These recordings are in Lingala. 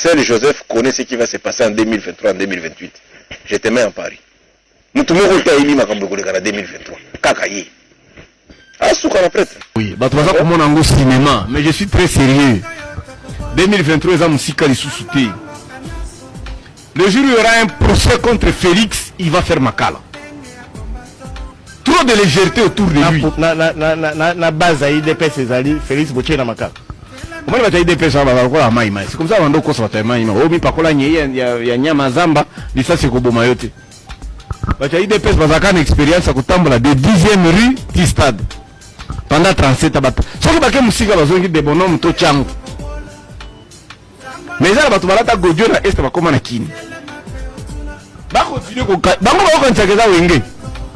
Seul Joseph connaît ce qui va se passer en 2023, en 2028. Je te mets en pari. Nous tout le monde en 2023. Kakaye. Oui, au cinéma, mais je suis très sérieux. 2023, le jour où il y aura un procès contre Félix, il va faire Makala. Trop de légèreté autour de lui. Na base à IDPS, Félix Bouché na Makala. Comment il va IDPS? C'est comme ça qu'on doit faire Maïma. Omi Pakola, il y a Nyama Zamba, il ça c'est Kobomayote. IDPS va une expérience à Kutambla de 10e rue du stade. Pendant 37 ans. Ce qui est musique, c'est des bonhommes to chango. Mais ça, tu vas la godio na est comme na kini. Ba continue ko ba ngo ko ntsakeza wenge.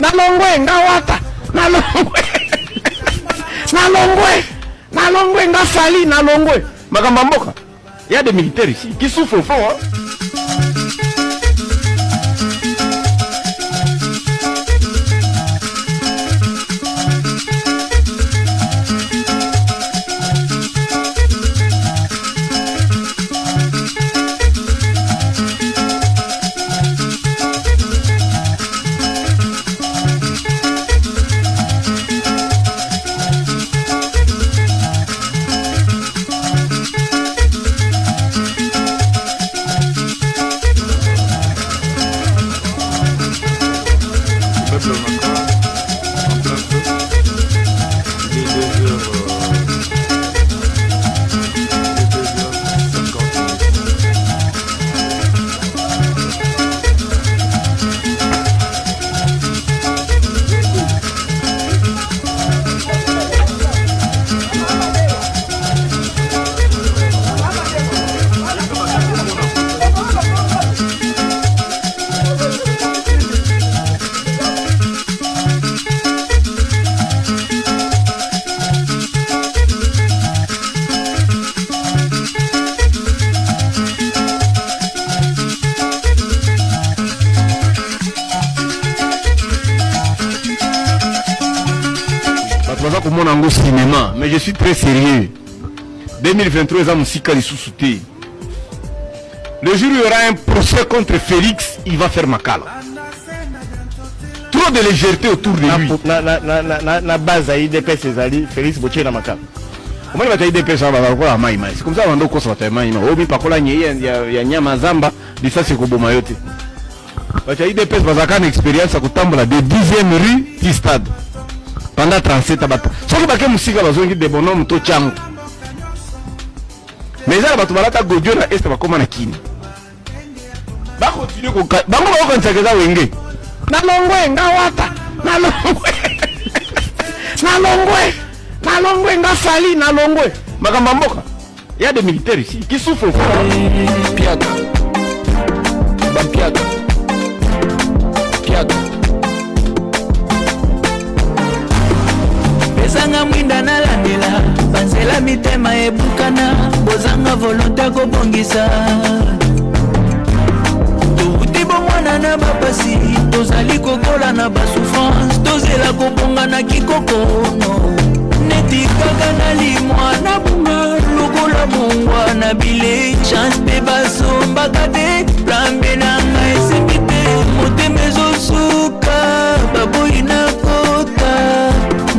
Na longwe ngawata. Na longwe. Na longwe. Na longwe ngafali na longwe. Makamba mboka. Il y a des militaires ici qui souffrent fort. Hein? Au cinéma, mais je suis très sérieux. 2023, le jour où il y aura un procès contre Félix, il va faire Makala. Trop de légèreté autour de lui. Na base à IDPS, Félix Bouché na Makala. Comment il va IDPS? C'est comme ça qu'on doit faire Maïma. Omi Pakola, il y a Nyama Zamba, il ça c'est Kobomayote. IDPS va une expérience à Kutambla de 10e rue du stade. Pendant 37 ans. Ce qui est musique, c'est des bonhommes to chango. Mais ça, tu vas la godio na est comme na kini. Ba continue ko ba ngo ko ntsakeza wenge. Na longwe ngawata. Na longwe. Na longwe. Na longwe ngafali na longwe. Makamba mboka. Il y a des militaires ici qui souffrent. Piaga. Ba piaga. Piaga. Bezanga mwinda na landela banzela mitema ebukana bozanga volonté kobongisa touti bomwana na bapasi tozali kokola na basouffrance tozela kobonga na kikokono neti kaka na limwa na bunga lokola mongwa na bile chance pe basombaka te plambe na ngai esembi te motema ezosuka baboyi na kota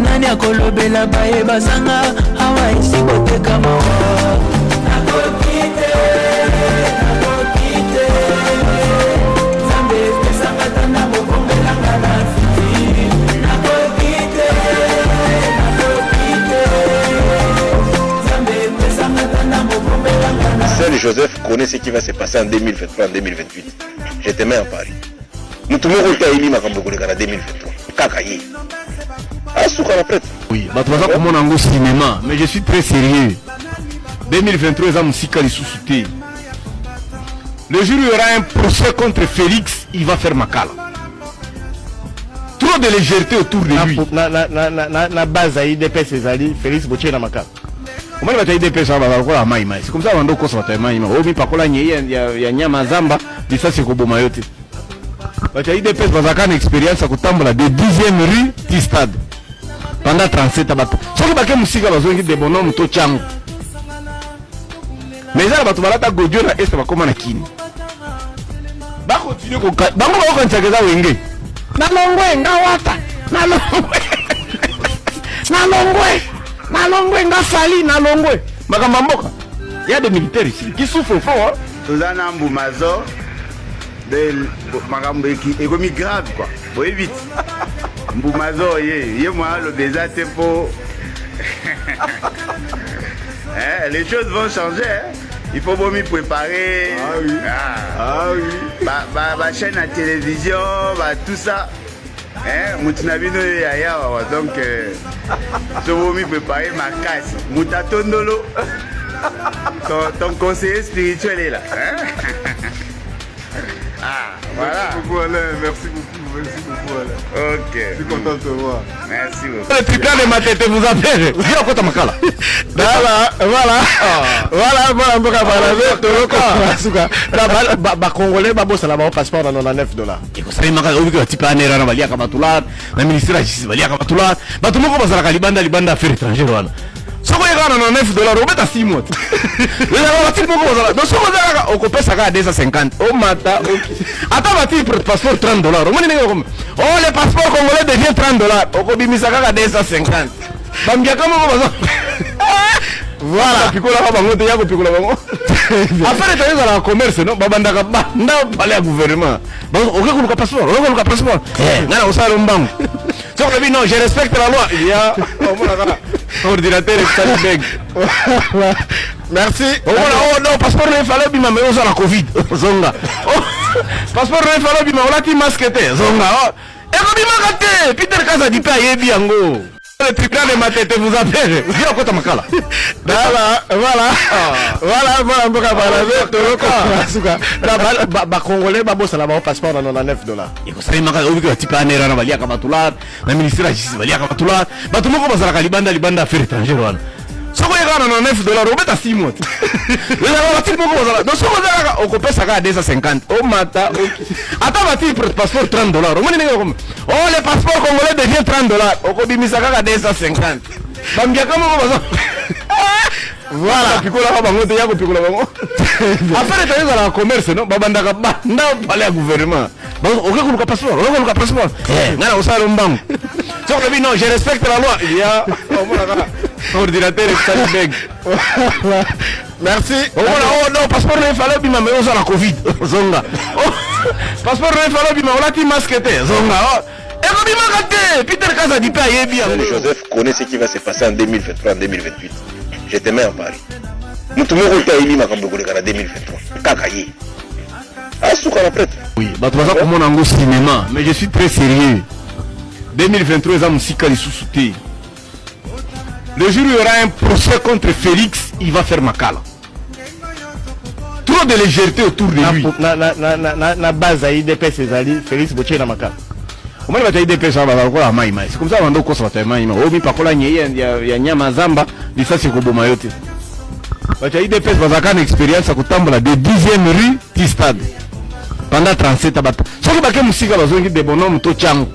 nani akolobela baye bazanga awa isi koteka mawa nakokite zambe pesanga tanda mokombelanga na fiti nakokite zambe pesanga tanda mokombelanga na. Seul Joseph connaît ce qui va se passer en 2023, en 2028. Je te mets en pari. Nous tout le monde en 2023. Kakaye. Oui, au cinéma, mais je suis très sérieux. 2023, le jour où il y aura un procès contre Félix, il va faire Makala. Trop de légèreté autour de lui. Na base à IDPS, Félix Bouché na Makala. Comment il va IDPS? C'est comme ça qu'on doit faire Maïma. Omi Pakola, il y a Nyama Zamba, il ça c'est Kobomayote. IDPS va une expérience à Kutambla de 10e rue du stade. Pendant 37 ans. Ce qui est musique, c'est des bonhommes to chango. mais eza na bato balata godio na este bakoma na kini bakontinue bango bakokanisaka eza wenge nalongwe nga wata nalongwe nga fali nalongwe makambo ya mboka ya des militaires ici qui souffrent fort toza na mbumazo de makambo ekomi grave quoi boye vite mbumazo ye mwa alobi eza te mpo les choses vont changer hein? Il faut bon m'y préparer. Ah oui. Ah oui. Bah chaîne à télévision, bah tout ça. Hein, Moutinabino yaya donc je vais m'y préparer ma casse. Moutatondolo. Ton conseiller spirituel est là. Hein? Ah, voilà. Merci beaucoup Alain, merci beaucoup Alain. Ok. Je suis content de te voir. Merci beaucoup. Le triplat de ma tête vous appelle. Viens kota makala. Voilà, mboka balabe toloka suka. Ba congolais ba bossa la ba passeport na $99. Iko sari makala obi ko tipa nera na balia kama tulat, na ministre ya justice balia kama tulat. Batu moko bazala libanda affaire étrangère wana. Soko yekana na $9 obeta 6 mois. Weza bati moko bazala. Donc soko zaka okopesa ka 250. O mata ata bati passeport $30. Omoni nenge comme oh le passeport congolais devient $30. Okobimisa ka 250. Bambia kama bazala. Voilà, pikola ba bango te yako pikola bango. Affaire étrangère la commerce non babandaka banda palais gouvernement. Donc okekuluka passeport. Ngana osala mbango. Soko bi non, je respecte la loi. Il y a ordinateur et beg. Merci. Oh non, passeport ne fallait bima mais on la Covid. Zonga. Passeport ne fallait bima on la masque te. Zonga. Et ko bima kate, Peter Kaza dit pas yebi yango. Le triplat de ma tête vous appelle. Viens kota makala. Voilà, mboka balabe toloka suka. Ba congolais ba bossa la ba passeport na $99. Iko sari makala obi ko tipa nera na balia kama tulat, na ministre ya justice balia kama tulat. Batu moko bazala libanda affaire étrangère wana. Soko yekana na $9 obeta 6 mois. Weza bati moko bazala. Donc soko zaka okopesa ka 250. O mata ata bati passeport $30. Omoni nenge comme oh le passeport congolais devient $30. Okobimisa ka 250. Bambia kama bazala. Voilà, pikola ba bango te yako pikola bango. Affaire étrangère la commerce non babandaka banda palais gouvernement. Donc okekuluka passeport. Ngana osala mbango. Soko bi non, je respecte la loi. Il y a ordinateur et beg. Merci. Oh non, passeport ne fallait bima mais on la Covid. Zonga. Passeport ne fallait bima on la masque te. Zonga. Et ko bima kate, Peter Kaza dit pas yebi yango. Joseph connaît ce qui va se passer en 2023 en 2028. Je te mets en Paris. Mutu moko taili makambo koleka na 2023. Kaka ye. Asuka la prêtre. Oui, bato baza komona ngo cinéma, mais je suis très sérieux. 2023 eza musika lisusu te. Le jour où il y aura un procès contre Félix, il va faire makala. Trop de légèreté autour de lui. Na base à IDPS ezali Félix Boche na makala. Comment il va te dire ça va quoi mai mai. C'est comme ça on doit quoi ça mai mai. Omi pakola nyeye ya nyama zamba, bisa sikoboma yote. Bacha IDPS bazaka na expérience ya kutambola de 10e rue du stade. Pendant 37 abata. Soki bake musika bazongi de bonhomme to chango.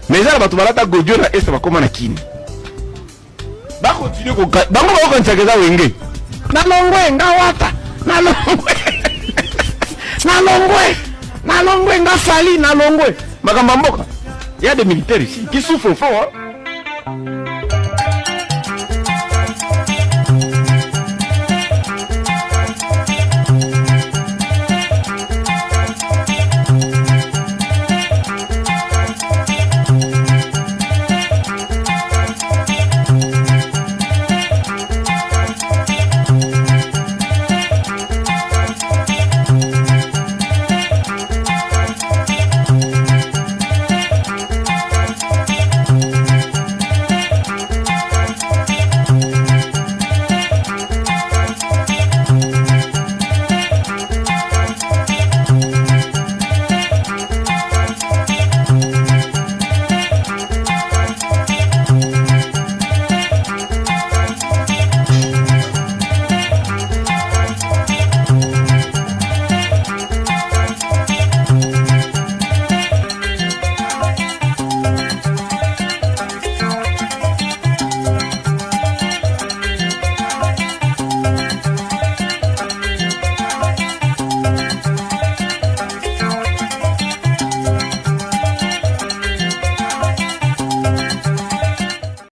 Mais ça bato balata godio na este bakoma na kini. Ba continue ko bango ba ko ntsakeza wenge. Nalongwe nga wata. Nalongwe nga fali nalongwe. Makambo mboka. Il y a des militaires ici qui souffrent fort.